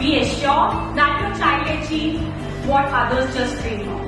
We assure that your child achieves what others just dream of.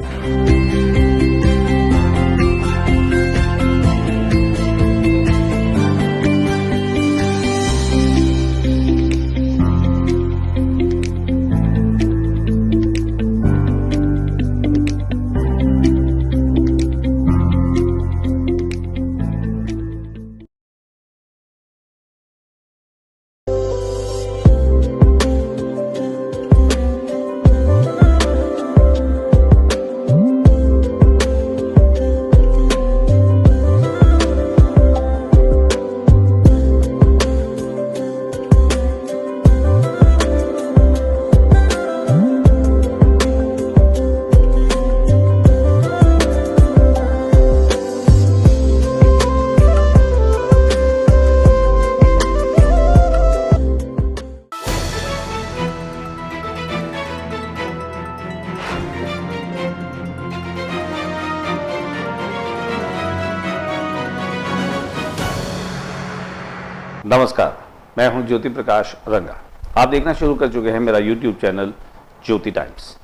नमस्कार, मैं हूं ज्योति प्रकाश रंगा। आप देखना शुरू कर चुके हैं मेरा YouTube चैनल ज्योति टाइम्स।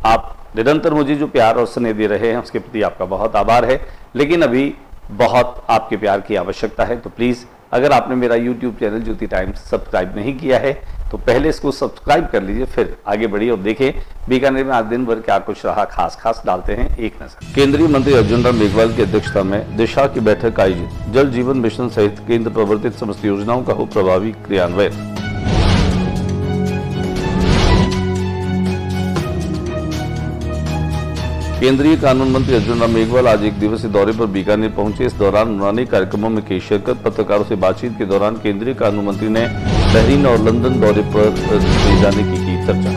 आप निरंतर मुझे जो प्यार और स्नेह दे रहे हैं उसके प्रति आपका बहुत आभार है, लेकिन अभी बहुत आपके प्यार की आवश्यकता है। तो प्लीज़ अगर आपने मेरा YouTube चैनल ज्योति टाइम्स सब्सक्राइब नहीं किया है तो पहले इसको सब्सक्राइब कर लीजिए, फिर आगे बढ़िए और देखें बीकानेर में आज दिन भर क्या कुछ रहा। खास डालते हैं एक नजर। केंद्रीय मंत्री अर्जुन राम मेघवाल की अध्यक्षता में दिशा की बैठक आयोजित। जल जीवन मिशन सहित केंद्र प्रवर्तित समस्त योजनाओं का हो प्रभावी क्रियान्वयन। केंद्रीय कानून मंत्री अर्जुन राम मेघवाल आज एक दिवसीय दौरे पर बीकानेर पहुंचे। इस दौरान उन्होंने कार्यक्रमों में की शिरकत। पत्रकारों से बातचीत के दौरान केंद्रीय कानून मंत्री ने बहरीन और लंदन दौरे पर जाने की चर्चा।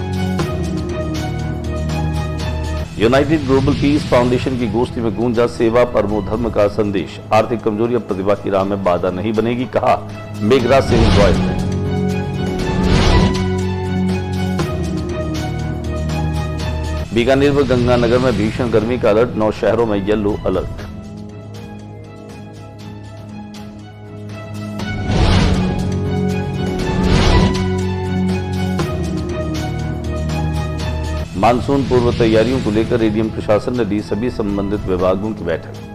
यूनाइटेड ग्लोबल पीस फाउंडेशन की गोष्ठी में गूंजा सेवा परमो धर्म का संदेश। आर्थिक कमजोरी अब प्रतिभा की राह में बाधा नहीं बनेगी, कहा मेघराज सिंह गोयल ने। बीकानेर व गंगानगर में भीषण गर्मी का अलर्ट। 9 शहरों में येलो अलर्ट। मानसून पूर्व तैयारियों को लेकर एडीएम प्रशासन ने दी सभी संबंधित विभागों की बैठक।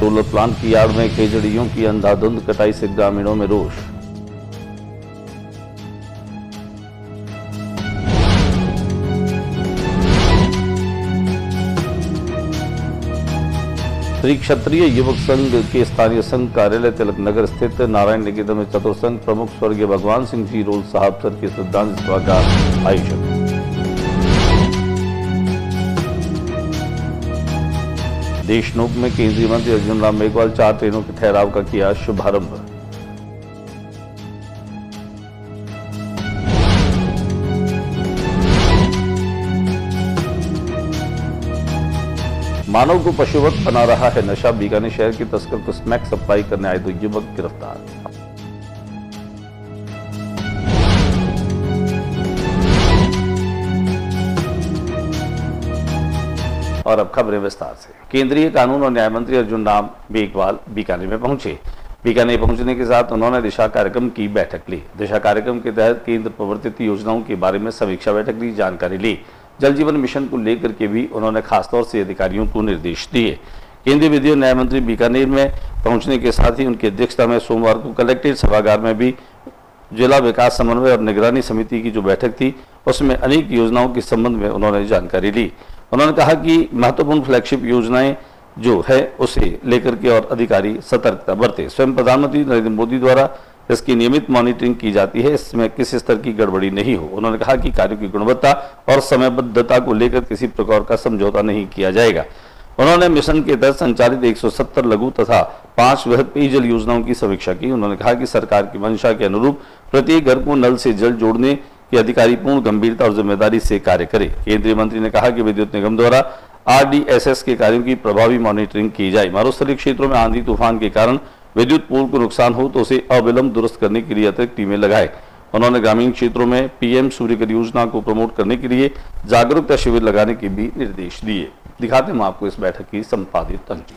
सोलर प्लांट की आड़ में खेजड़ियों की अंधाधुंध कटाई से ग्रामीणों में रोष। श्री क्षत्रिय युवक संघ के स्थानीय संघ कार्यालय तिलक नगर स्थित नारायण निकेतन में चतुर्संघ प्रमुख स्वर्गीय भगवान सिंह जी रोल साहब सर की श्रद्धांजलि सभा का आयोजन। देशनोक में केंद्रीय मंत्री अर्जुन राम मेघवाल 4 ट्रेनों के ठहराव का किया शुभारंभ। मानव को पशुवत बना रहा है नशा। बीकानेर शहर के तस्कर को स्मैक सप्लाई करने आए 2 युवक गिरफ्तार। और अब खबरें विस्तार से। केंद्रीय कानून और न्याय मंत्री अर्जुन राम मेघवाल बीकानेर में पहुंचे। बीकानेर पहुंचने के साथ उन्होंने दिशा कार्यक्रम की बैठक ली। दिशा कार्यक्रम के तहत केंद्र प्रवर्तित योजनाओं के बारे में समीक्षा बैठक ली, जानकारी ली। जल जीवन मिशन को लेकर के भी उन्होंने खासतौर से अधिकारियों को निर्देश दिए। केंद्रीय विधि और न्याय मंत्री बीकानेर में पहुंचने के साथ ही उनकी अध्यक्षता में सोमवार को कलेक्ट्रेट सभागार में भी जिला विकास समन्वय और निगरानी समिति की जो बैठक थी उसमें अनेक योजनाओं के संबंध में उन्होंने जानकारी ली। उन्होंने कहा कि महत्वपूर्ण फ्लैगशिप योजनाएं जो है उसे लेकर के और अधिकारी सतर्कता बरते। स्वयं प्रधानमंत्री नरेंद्र मोदी द्वारा इसकी नियमित मॉनिटरिंग की जाती है, इसमें किसी स्तर की गड़बड़ी नहीं हो। उन्होंने कहा कि कार्यों की गुणवत्ता और समयबद्धता को लेकर किसी प्रकार का समझौता नहीं किया जाएगा। उन्होंने मिशन के तहत संचालित 170 लघु तथा 5 वृहद पेयजल योजनाओं की समीक्षा की। उन्होंने कहा कि सरकार की मंशा के अनुरूप प्रत्येक घर को नल से जल जोड़ने के अधिकारी पूर्ण गंभीरता और जिम्मेदारी से कार्य करे। केंद्रीय मंत्री ने कहा कि विद्युत निगम द्वारा RDSS के कार्यों की प्रभावी मॉनिटरिंग की जाए। मरुस्थलीय क्षेत्रों में आंधी तूफान के कारण विद्युत पोल को नुकसान हो तो उसे अविलंब दुरुस्त करने के लिए अतिरिक्त टीमें लगाए। उन्होंने ग्रामीण क्षेत्रों में पीएम सूर्यघर योजना को प्रमोट करने के लिए जागरूकता शिविर लगाने के भी निर्देश दिए। दिखाते हैं आपको इस बैठक की संपादित तंत्र।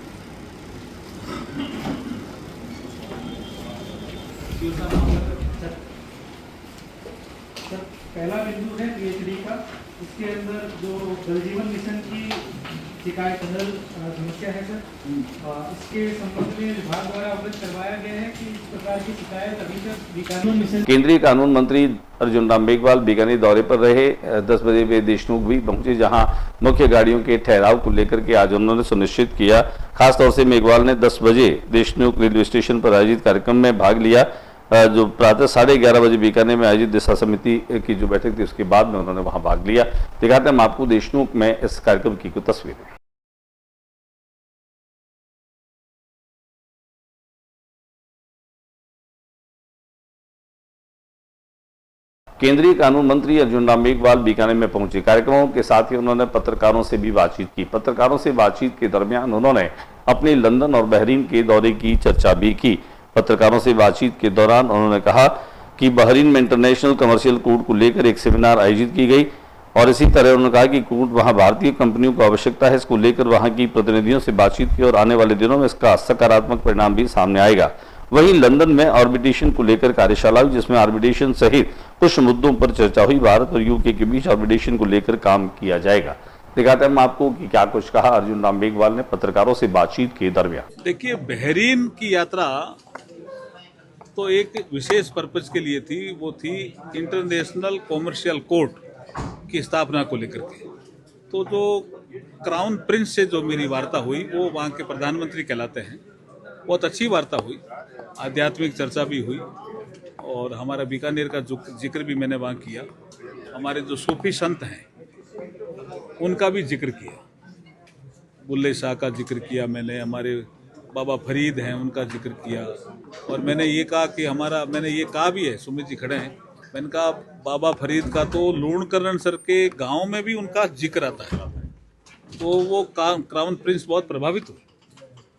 पहला बिंदु है पीएचडी का। इसके अंदर जो जल जीवन मिशन की शिकायत हल समस्या है सर, इसके संबंध में विभाग द्वारा अवगत करवाया गया है कि इस प्रकार की शिकायत अभी तक बीकानेर मिशन। केंद्रीय कानून मंत्री अर्जुन राम मेघवाल बीकानेर दौरे पर रहे। 10 बजे वे देशमुख भी पहुंचे, जहां मुख्य गाड़ियों के ठहराव को लेकर के आज उन्होंने सुनिश्चित किया। खासतौर से मेघवाल ने 10 बजे देशमुख रेलवे स्टेशन पर आयोजित कार्यक्रम में भाग लिया। जो प्रातः 11:30 बजे बीकानेर में आयोजित दिशा समिति की जो बैठक थी उसके बाद में उन्होंने वहां भाग लिया। दिखाते हैं आपको देशमुख में इस कार्यक्रम की कुछ तस्वीरें। केंद्रीय कानून मंत्री अर्जुन राम मेघवाल बीकानेर में पहुंचे। कार्यक्रमों के साथ ही उन्होंने पत्रकारों से भी बातचीत की। पत्रकारों से बातचीत के दरमियान उन्होंने अपने लंदन और बहरीन के दौरे की चर्चा भी की। पत्रकारों से बातचीत के दौरान उन्होंने कहा कि बहरीन में इंटरनेशनल कमर्शियल कोर्ट को लेकर एक सेमिनार आयोजित की गई और इसी तरह उन्होंने कहा कि कोर्ट वहां भारतीय कंपनियों को आवश्यकता है। इसको लेकर वहां की प्रतिनिधियों से बातचीत की और आने वाले दिनों में इसका सकारात्मक परिणाम भी सामने आएगा। वहीं लंदन में आर्बिट्रेशन को लेकर कार्यशाला हुई, जिसमें आर्बिट्रेशन सहित कुछ मुद्दों पर चर्चा हुई। भारत और यूके के बीच आर्बिट्रेशन को लेकर काम किया जाएगा। दिखाते हैं आपको कि क्या कुछ कहा अर्जुन राम मेघवाल ने पत्रकारों से बातचीत के दरमियान। देखिए, बहरीन की यात्रा तो एक विशेष पर्पज के लिए थी, वो थी इंटरनेशनल कॉमर्शियल कोर्ट की स्थापना को लेकर के। तो जो क्राउन प्रिंस से जो मेरी वार्ता हुई, वो वहाँ के प्रधानमंत्री कहलाते हैं। बहुत अच्छी वार्ता हुई, आध्यात्मिक चर्चा भी हुई और हमारा बीकानेर का जिक्र भी मैंने वहाँ किया। हमारे जो सूफी संत हैं उनका भी जिक्र किया, बुल्ले शाह का जिक्र किया मैंने, हमारे बाबा फरीद हैं उनका जिक्र किया। और मैंने ये कहा कि मैंने ये कहा भी है, सुमित जी खड़े हैं, मैंने कहा बाबा फरीद का तो लूणकरण सर के गांव में भी उनका जिक्र आता है। तो वो क्राउन प्रिंस बहुत प्रभावित हुए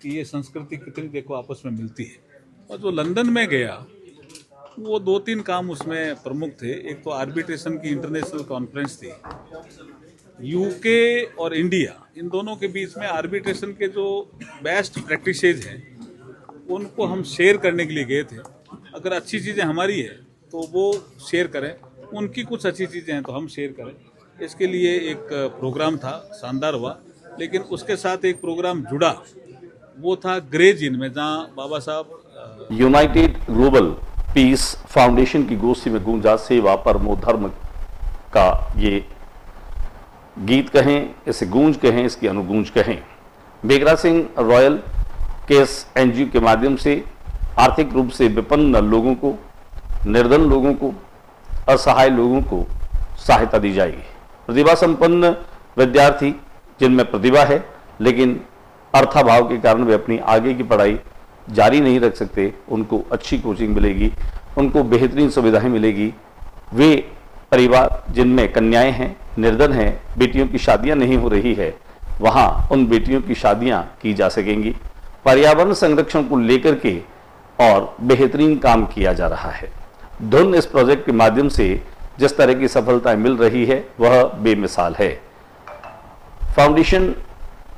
कि ये संस्कृति कितनी देखो आपस में मिलती है। और जो लंदन में गया, वो 2-3 काम उसमें प्रमुख थे। एक तो आर्बिट्रेशन की इंटरनेशनल कॉन्फ्रेंस थी। यूके और इंडिया, इन दोनों के बीच में आर्बिट्रेशन के जो बेस्ट प्रैक्टिसेज हैं उनको हम शेयर करने के लिए गए थे। अगर अच्छी चीज़ें हमारी है तो वो शेयर करें, उनकी कुछ अच्छी चीज़ें हैं तो हम शेयर करें। इसके लिए एक प्रोग्राम था, शानदार हुआ। लेकिन उसके साथ एक प्रोग्राम जुड़ा, वो था ग्रे जिन में, जहाँ बाबा साहब यूनाइटेड ग्लोबल पीस फाउंडेशन की गोष्ठी में गूंजा सेवा परमो धर्म का ये गीत कहें, इसे गूंज कहें, इसकी अनुगूंज कहें। Meghraj Singh royal case NGO के माध्यम से आर्थिक रूप से विपन्न लोगों को, निर्धन लोगों को, असहाय लोगों को सहायता दी जाएगी। प्रतिभा संपन्न विद्यार्थी जिनमें प्रतिभा है लेकिन अर्थाभाव के कारण वे अपनी आगे की पढ़ाई जारी नहीं रख सकते, उनको अच्छी कोचिंग मिलेगी, उनको बेहतरीन सुविधाएं मिलेगी। वे परिवार जिनमें कन्याएं हैं, निर्धन हैं, बेटियों की शादियां नहीं हो रही है, वहां उन बेटियों की शादियां की जा सकेंगी। पर्यावरण संरक्षण को लेकर के और बेहतरीन काम किया जा रहा है। धुन इस प्रोजेक्ट के माध्यम से जिस तरह की सफलताएं मिल रही है वह बेमिसाल है। फाउंडेशन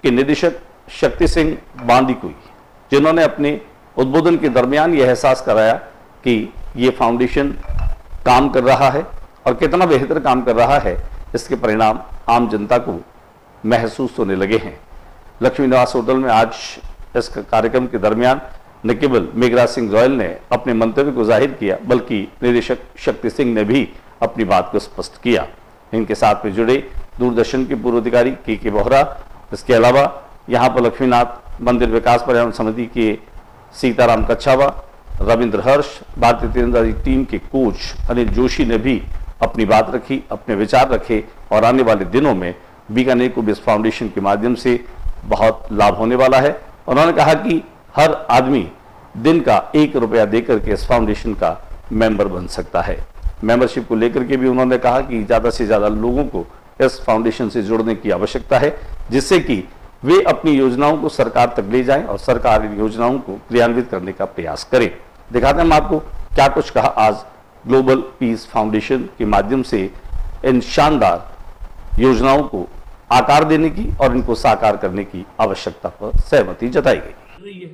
के निदेशक शक्ति सिंह बांदीकुई, जिन्होंने अपने उद्बोधन के दरमियान यह एहसास कराया कि ये फाउंडेशन काम कर रहा है और कितना बेहतर काम कर रहा है, इसके परिणाम आम जनता को महसूस होने लगे हैं। लक्ष्मी निवास होटल में आज इस कार्यक्रम के दरमियान न केवल मेघराज सिंह रॉयल ने अपने मंतव्य को जाहिर किया, बल्कि निदेशक शक्ति सिंह ने भी अपनी बात को स्पष्ट किया। इनके साथ में जुड़े दूरदर्शन के पूर्व अधिकारी के बोहरा, इसके अलावा यहाँ पर लक्ष्मीनाथ मंदिर विकास पर्यावरण समिति के सीताराम कच्छावा, रविंद्र हर्ष, भारतीय तीरंदाजी टीम के कोच अनिल जोशी ने भी अपनी बात रखी, अपने विचार रखे और आने वाले दिनों में बीकानेर को इस फाउंडेशन के माध्यम से बहुत लाभ होने वाला है। उन्होंने कहा कि हर आदमी दिन का 1 रुपया देकर के इस फाउंडेशन का मेंबर बन सकता है। मेंबरशिप को लेकर के भी उन्होंने कहा कि ज़्यादा से ज़्यादा लोगों को इस फाउंडेशन से जुड़ने की आवश्यकता है, जिससे कि वे अपनी योजनाओं को सरकार तक ले जाएं और सरकार इन योजनाओं को क्रियान्वित करने का प्रयास करे। दिखाते हैं हम आपको क्या कुछ कहा आज ग्लोबल पीस फाउंडेशन के माध्यम से इन शानदार योजनाओं को आकार देने की और इनको साकार करने की आवश्यकता पर सहमति जताई गई। रही है,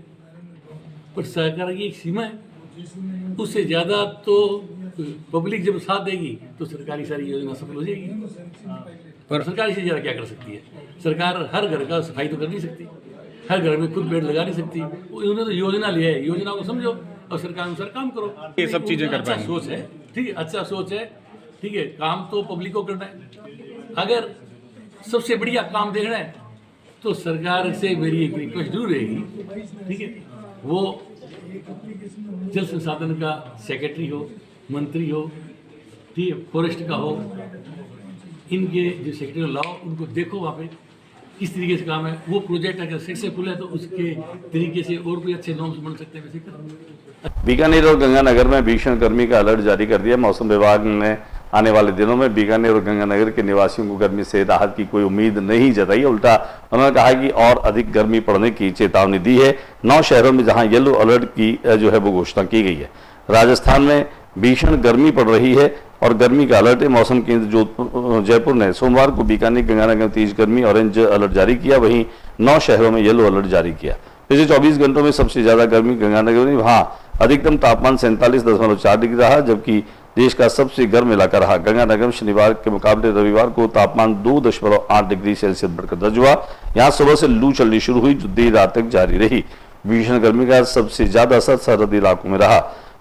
पर सरकार की एक सीमा है, उससे ज्यादा तो पब्लिक जब साथ देगी तो सरकारी सारी योजना सफल हो जाएगी। पर सरकार इससे ज्यादा क्या कर सकती है? सरकार हर घर का सफाई तो कर नहीं सकती, हर घर में खुद पेड़ लगा नहीं सकती। उन्होंने तो योजना लिया है, योजना को समझो और सरकार अनुसार काम करो। ये सब चीजें कर अच्छा पाएंगे। सोच है, ठीक है, अच्छा सोच है, ठीक है, काम तो पब्लिक को करना है। अगर सबसे बढ़िया काम देखना है तो सरकार से मेरी एक रिक्वेस्ट जरूर रहेगी, ठीक है, वो जल संसाधन का सेक्रेटरी हो, मंत्री हो, ठीक है, फॉरेस्ट का हो, इनके जो सेक्रेटरी लाओ, उनको देखो वहाँ पे किस तरीके से काम है। वो प्रोजेक्ट अगर सक्सेसफुल है तो उसके तरीके से और भी अच्छे नॉर्म्स बन सकते हैं, वैसे करें। बीकानेर और गंगानगर में भीषण गर्मी का अलर्ट जारी कर दिया। मौसम विभाग ने आने वाले दिनों में बीकानेर और गंगानगर के निवासियों को गर्मी से राहत की कोई उम्मीद नहीं जताई। उल्टा उन्होंने कहा कि और अधिक गर्मी पड़ने की चेतावनी दी है। 9 शहरों में जहां येलो अलर्ट की जो है वो घोषणा की गई है। राजस्थान में भीषण गर्मी पड़ रही है और गर्मी का अलर्ट है। मौसम केंद्र जयपुर ने सोमवार को बीकानेर गंगानगर में तेज गर्मी ऑरेंज अलर्ट जारी किया। वहीं 9 शहरों में येलो अलर्ट जारी किया। पिछले 24 घंटों में सबसे ज्यादा गर्मी गंगानगर में, वहां अधिकतम तापमान 47.4 डिग्री रहा, जबकि देश का सबसे गर्म इलाका रहा गंगानगर में शनिवार के मुकाबले रविवार को तापमान 2.8 डिग्री सेल्सियस बढ़कर दर्ज हुआ। यहाँ सुबह से लू चलनी शुरू हुई जो देर रात तक जारी रही। भीषण गर्मी का सबसे ज्यादा असर सरहदी इलाकों में रहा।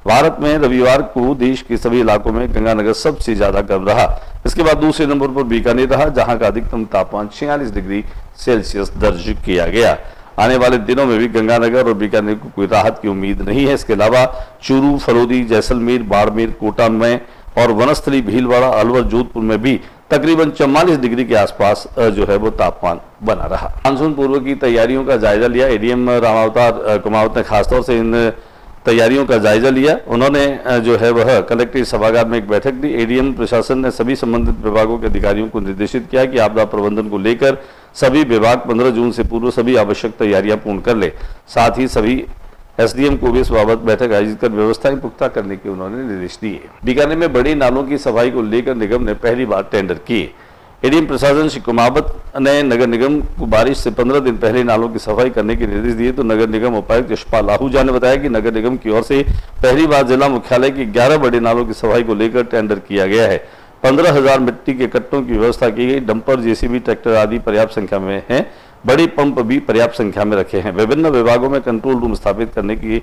भारत में रविवार को देश के सभी इलाकों में गंगानगर सबसे ज्यादा गर्म रहा। इसके बाद दूसरे नंबर पर बीकानेर रहा, जहां का अधिकतम तापमान 46 डिग्री सेल्सियस दर्ज किया गया। आने वाले दिनों में भी गंगानगर और बीकानेर को कोई राहत की उम्मीद नहीं है। इसके अलावा चूरू, फलोदी, जैसलमेर, बाड़मेर, कोटा में और वनस्थली, भीलवाड़ा, अलवर, जोधपुर में भी तकरीबन 44 डिग्री के आसपास जो है वो तापमान बना रहा। मानसून पूर्व की तैयारियों का जायजा लिया। एडीएम रामावतार कुमावत ने खासतौर से इन तैयारियों का जायजा लिया। उन्होंने जो है वह कलेक्ट्रेट सभागार में एक बैठक दी। एडीएम प्रशासन ने सभी संबंधित विभागों के अधिकारियों को निर्देशित किया कि आपदा प्रबंधन को लेकर सभी विभाग 15 जून से पूर्व सभी आवश्यक तैयारियां पूर्ण कर ले। साथ ही सभी एसडीएम को भी इस बाबत बैठक आयोजित कर व्यवस्थाएं पुख्ता करने के उन्होंने निर्देश दिए। बीकानेर में बड़ी नालों की सफाई को लेकर निगम ने पहली बार टेंडर किए। एडीएम प्रशासन श्री कुमावत ने नगर निगम को बारिश से 15 दिन पहले नालों की सफाई करने के निर्देश दिए। तो नगर निगम उपायुक्त यशपाल आहूजा ने बताया कि नगर निगम की ओर से पहली बार जिला मुख्यालय की 11 बड़े नालों की सफाई को लेकर टेंडर किया गया है। 15,000 मिट्टी के कट्टों की व्यवस्था की गई। डंपर, जेसीबी, ट्रैक्टर आदि पर्याप्त संख्या में हैं। बड़े पंप भी पर्याप्त संख्या में रखे हैं। विभिन्न विभागों में कंट्रोल रूम स्थापित करने की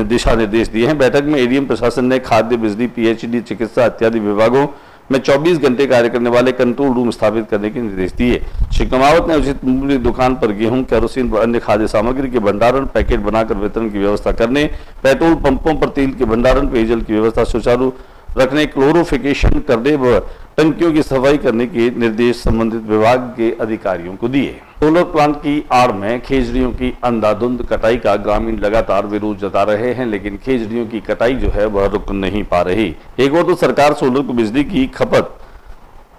दिशा निर्देश दिए हैं। बैठक में एडीएम प्रशासन ने खाद्य, बिजली, पीएचडी, चिकित्सा इत्यादि विभागों में 24 घंटे कार्य करने वाले कंट्रोल रूम स्थापित करने के निर्देश दिए। श्री कुमावत ने उचित मूल्य दुकान पर गेहूं, केरोसिन व अन्य खाद्य सामग्री के भंडारण, पैकेट बनाकर वितरण की व्यवस्था करने, पेट्रोल पंपों पर तेल के भंडारण, पेयजल की व्यवस्था सुचारू रखने, क्लोरोफिकेशन करने व टंकियों की सफाई करने के निर्देश संबंधित विभाग के अधिकारियों को दिए। सोलर प्लांट की आड़ में खेजड़ियों की अंधाधुंध कटाई का ग्रामीण लगातार विरोध जता रहे हैं, लेकिन खेजड़ियों की कटाई जो है वह रुक नहीं पा रही। एक और तो सरकार सोलर को बिजली की खपत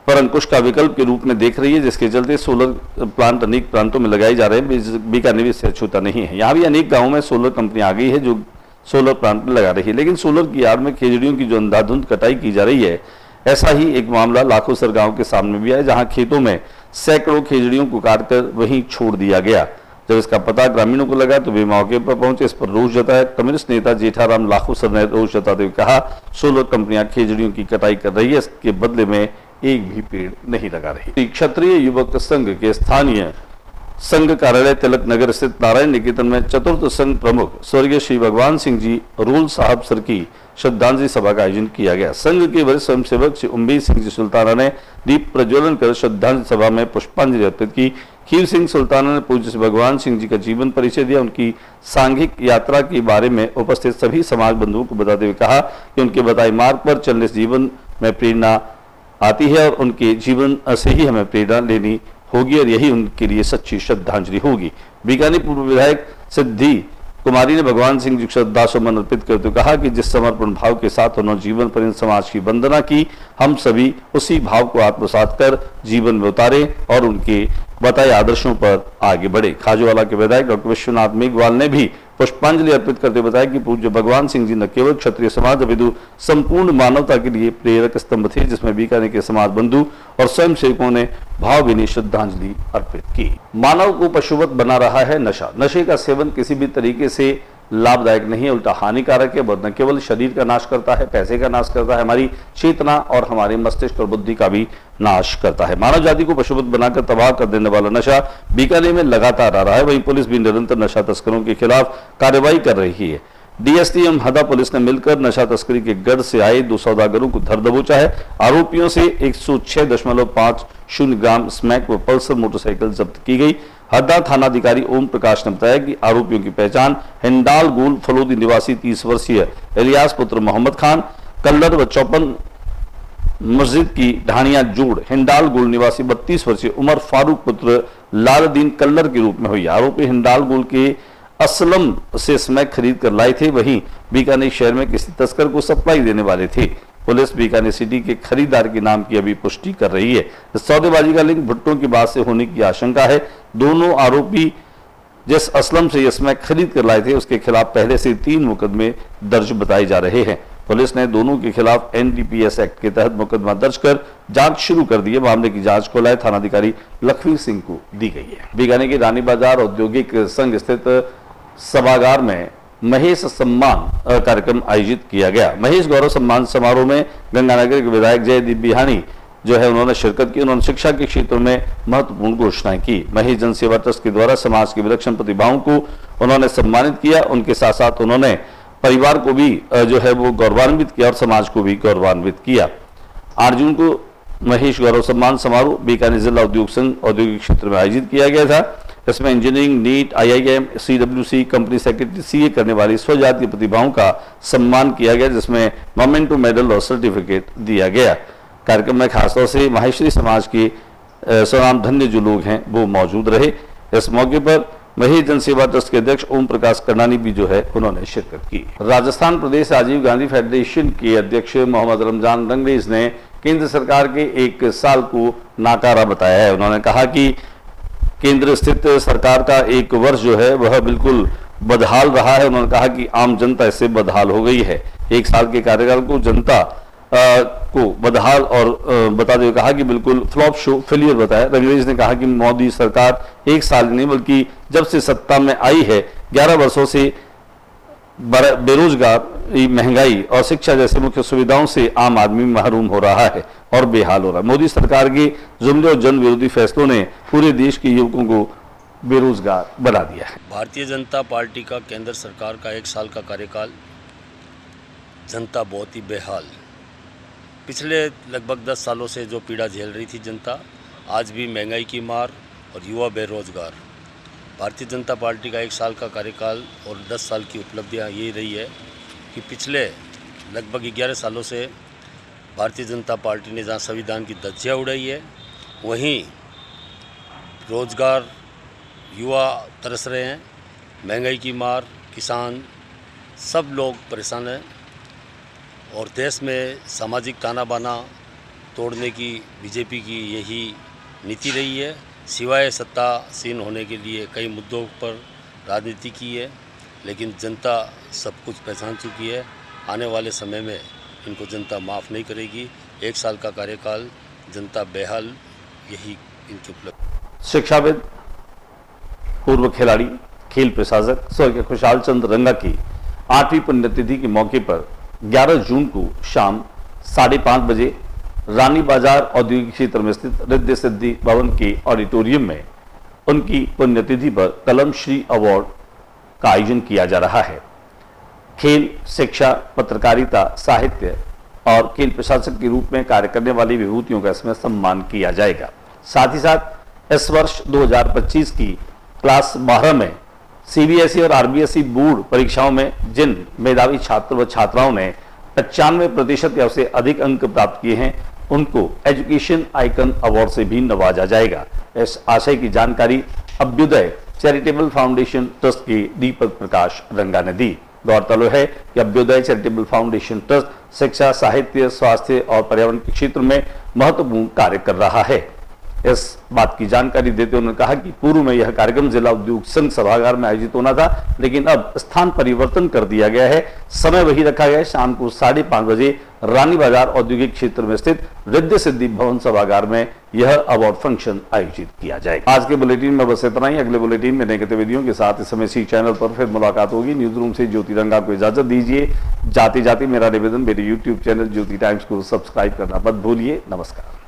पर अंकुश का विकल्प के रूप में देख रही है, जिसके चलते सोलर प्लांट अनेक प्रांतों में लगाए जा रहे हैं। बीकानेर इससे अछूता नहीं है। यहाँ भी अनेक गाँवों में सोलर कंपनी आ गई है जो सोलर प्लांट में लगा रही है, लेकिन सोलर की आड़ में खेजड़ियों की जो अंधाधुंध कटाई की जा रही है, ऐसा ही एक मामला लाखोसर गांव के सामने भी है, जहां खेतों में सैकड़ों खेजड़ियों को काटकर वहीं छोड़ दिया गया। जब इसका पता ग्रामीणों को लगा तो वे मौके पर पहुंचे। इस पर रोष जताया। कम्युनिस्ट नेता जेठाराम लाखोसर ने रोष जताते हुए कहा, सोलर कंपनियां खेजड़ियों की कटाई कर रही है, इसके बदले में एक भी पेड़ नहीं लगा रही। क्षत्रिय युवक संघ के स्थानीय संघ कार्यालय तिलक नगर स्थित नारायण निकेतन में चतुर्थ संघ प्रमुख स्वर्गीय श्री भगवान सिंह जी रोल साहब सर की श्रद्धांजलि सभा का आयोजन किया गया। संघ के वरिष्ठ स्वयंसेवक श्री उम्मीद सिंह जी सुल्ताना ने दीप प्रज्वलन कर श्रद्धांजलि सभा में पुष्पांजलि अर्पित की। खीर सिंह सुल्ताना ने पूज्य श्री भगवान सिंह जी का जीवन परिचय दिया। उनकी सांघिक यात्रा के बारे में उपस्थित सभी समाज बंधुओं को बताते हुए कहा कि उनके बताए मार्ग पर चलने से जीवन में प्रेरणा आती है और उनके जीवन से ही हमें प्रेरणा लेनी होगी और यही उनके लिए सच्ची श्रद्धांजलि होगी। बीकानेर पूर्व विधायक सिद्धि कुमारी ने भगवान सिंह जी को श्रद्धा सुमन अर्पित करते हुए कहा कि जिस समर्पण भाव के साथ उन्होंने जीवन पर्यंत समाज की वंदना की, हम सभी उसी भाव को आत्मसात कर जीवन में उतारे और उनके बताए आदर्शों पर आगे बढ़े। खाजूवाला के विधायक डॉक्टर विश्वनाथ मेघवाल ने भी पुष्पांजलि अर्पित करते हुए बताया कि पूज्य भगवान सिंह जी न केवल क्षत्रिय समाज अपितु संपूर्ण मानवता के लिए प्रेरक स्तंभ थे, जिसमें बीकानेर के समाज बंधु और स्वयं सेवकों ने भावभीनी श्रद्धांजलि अर्पित की। मानव को पशुवत बना रहा है नशा। नशे का सेवन किसी भी तरीके से लाभदायक नहीं है, उल्टा हानिकारक है। न केवल शरीर का नाश करता है, पैसे का नाश करता है, हमारी चेतना और हमारे मस्तिष्क और बुद्धि का भी नाश करता है। मानव जाति को पशुवत बनाकर तबाह कर देने वाला नशा बीकानेर में लगातार आ रहा है। वहीं पुलिस भी निरंतर नशा तस्करों के खिलाफ कार्रवाई कर रही है। डीएसटी एवं हदा पुलिस ने मिलकर नशा तस्करी के गढ़ से आए 2 सौदागरों को धर दबोचा है। आरोपियों से 106.50 ग्राम स्मैक व पल्सर मोटरसाइकिल जब्त की गई। हद्दा थानाधिकारी ओम प्रकाश ने बताया कि आरोपियों की पहचान हिंडाल गुल फलोदी निवासी 30 वर्षीय इलियास पुत्र मोहम्मद खान, कल्लर व चौपन मस्जिद की ढाणिया जोड़ हिंडाल गुल निवासी 32 वर्षीय उमर फारूक पुत्र लालदीन कल्लर के रूप में हुई। आरोपी हिंडाल गुल के असलम से स्मैक खरीद कर लाए थे, वहीं बीकानेर शहर में किसी तस्कर को सप्लाई देने वाले थे। पुलिस बीकानेर सिटी के खरीदार के नाम की अभी पुष्टि कर रही है। इस सौदेबाजी का लिंक भुट्टो की बात से होने की आशंका है। दोनों आरोपी जिस असलम से स्मैक खरीद कर लाए थे, उसके खिलाफ पहले से 3 मुकदमे दर्ज बताए जा रहे हैं। पुलिस ने दोनों के खिलाफ एनडीपीएस एक्ट के तहत मुकदमा दर्ज कर जांच शुरू कर दी है। मामले की जांच को लाए थानाधिकारी लखवीर सिंह को दी गई है। बीकानेर के रानी बाजार औद्योगिक संघ स्थित सभागार में महेश सम्मान कार्यक्रम आयोजित किया गया। महेश गौरव सम्मान समारोह में गंगानगर के विधायक जयदीप बिहानी जो है उन्होंने शिरकत की। उन्होंने शिक्षा के क्षेत्र में महत्वपूर्ण घोषणाएं की। महेश जन सेवा ट्रस्ट के द्वारा समाज की विलक्षण प्रतिभाओं को उन्होंने सम्मानित किया। उनके साथ साथ उन्होंने परिवार को भी जो है वो गौरवान्वित किया और समाज को भी गौरवान्वित किया। 8 जून को महेश गौरव सम्मान समारोह बीकानेर जिला उद्योग संघ औद्योगिक क्षेत्र में आयोजित किया गया था। इसमें engineering, NEET, IIM, CWC, company secretary, CA करने वाली स्वजातीय प्रतिभाओं का सम्मान किया गया, जिसमें मोमेंटो मेडल और सर्टिफिकेट दिया गया। कार्यक्रम में खासतौर से माहेश्वरी समाज के स्वनामधन्य जो लोग हैं वो मौजूद रहे। इस मौके पर महेश जन सेवा ट्रस्ट के अध्यक्ष ओम प्रकाश करनानी भी जो है उन्होंने शिरकत की। राजस्थान प्रदेश राजीव गांधी फेडरेशन के अध्यक्ष मोहम्मद रमजान रंगरेज ने केंद्र सरकार के 1 साल को नाकारा बताया है। उन्होंने कहा कि केंद्र स्थित सरकार का 1 वर्ष जो है वह बिल्कुल बदहाल रहा है। उन्होंने कहा कि आम जनता इससे बदहाल हो गई है। 1 साल के कार्यकाल को जनता को बदहाल और बताते हुए कहा कि बिल्कुल फ्लॉप शो, फेलियर बताया। रंगरेज ने कहा कि मोदी सरकार 1 साल नहीं बल्कि जब से सत्ता में आई है 11 वर्षों से बेरोजगारी, महंगाई और शिक्षा जैसे मुख्य सुविधाओं से आम आदमी महरूम हो रहा है और बेहाल हो रहा है। मोदी सरकार के जुमले और जन विरोधी फैसलों ने पूरे देश के युवकों को बेरोजगार बना दिया है। भारतीय जनता पार्टी का केंद्र सरकार का 1 साल का कार्यकाल, जनता बहुत ही बेहाल। पिछले लगभग 10 सालों से जो पीड़ा झेल रही थी जनता, आज भी महंगाई की मार और युवा बेरोजगार। भारतीय जनता पार्टी का 1 साल का कार्यकाल और 10 साल की उपलब्धियां यही रही है कि पिछले लगभग 11 सालों से भारतीय जनता पार्टी ने जहां संविधान की धज्जियां उड़ाई है, वहीं रोजगार, युवा तरस रहे हैं। महंगाई की मार, किसान, सब लोग परेशान हैं और देश में सामाजिक ताना बाना तोड़ने की बीजेपी की यही नीति रही है। सिवाय सत्तासीन होने के लिए कई मुद्दों पर राजनीति की है, लेकिन जनता सब कुछ पहचान चुकी है। आने वाले समय में इनको जनता माफ़ नहीं करेगी। 1 साल का कार्यकाल, जनता बेहाल, यही इनकी उपलब्धि। शिक्षाविद, पूर्व खिलाड़ी, खेल प्रशासक स्वर्गीय खुशहाल चंद रंगा की 8वीं पुण्यतिथि के मौके पर 11 जून को शाम 5:30 बजे रानी बाजार औद्योगिक क्षेत्र में स्थित रिद्धि सिद्धि भवन के ऑडिटोरियम में उनकी पुण्यतिथि पर कलम श्री अवार्ड का आयोजन किया जा रहा है। खेल, शिक्षा, पत्रकारिता, साहित्य और खेल प्रशासक के रूप में कार्य करने वाली विभूतियों का इसमें सम्मान किया जाएगा। साथ ही साथ इस वर्ष 2025 की क्लास 12 में CBSE और RBSE बोर्ड परीक्षाओं में जिन मेधावी छात्र व छात्राओं ने 95% या उससे अधिक अंक प्राप्त किए हैं, उनको एजुकेशन आइकन अवार्ड से भी नवाजा जाएगा। इस आशय की जानकारी अभ्युदय चैरिटेबल फाउंडेशन ट्रस्ट के दीपक प्रकाश रंगा ने दी। गौरतलब है कि अभ्युदय चैरिटेबल फाउंडेशन ट्रस्ट शिक्षा, साहित्य, स्वास्थ्य और पर्यावरण के क्षेत्र में महत्वपूर्ण कार्य कर रहा है। इस बात की जानकारी देते उन्होंने कहा कि पूर्व में यह कार्यक्रम जिला उद्योग संघ सभागार में आयोजित होना था, लेकिन अब स्थान परिवर्तन कर दिया गया है। समय वही रखा गया है, शाम को 5:30 बजे रानी बाजार औद्योगिक क्षेत्र में स्थित रिद्धि सिद्धि भवन सभागार में यह अवार्ड फंक्शन आयोजित किया जाएगा। आज के बुलेटिन में बस इतना ही। अगले बुलेटिन में नई गतिविधियों के साथ इस समय इसी चैनल पर फिर मुलाकात होगी। न्यूज रूम से ज्योति रंगा को इजाजत दीजिए। जाते जाते मेरा निवेदन, मेरे यूट्यूब चैनल ज्योति टाइम्स को सब्सक्राइब करना मत भूलिए। नमस्कार।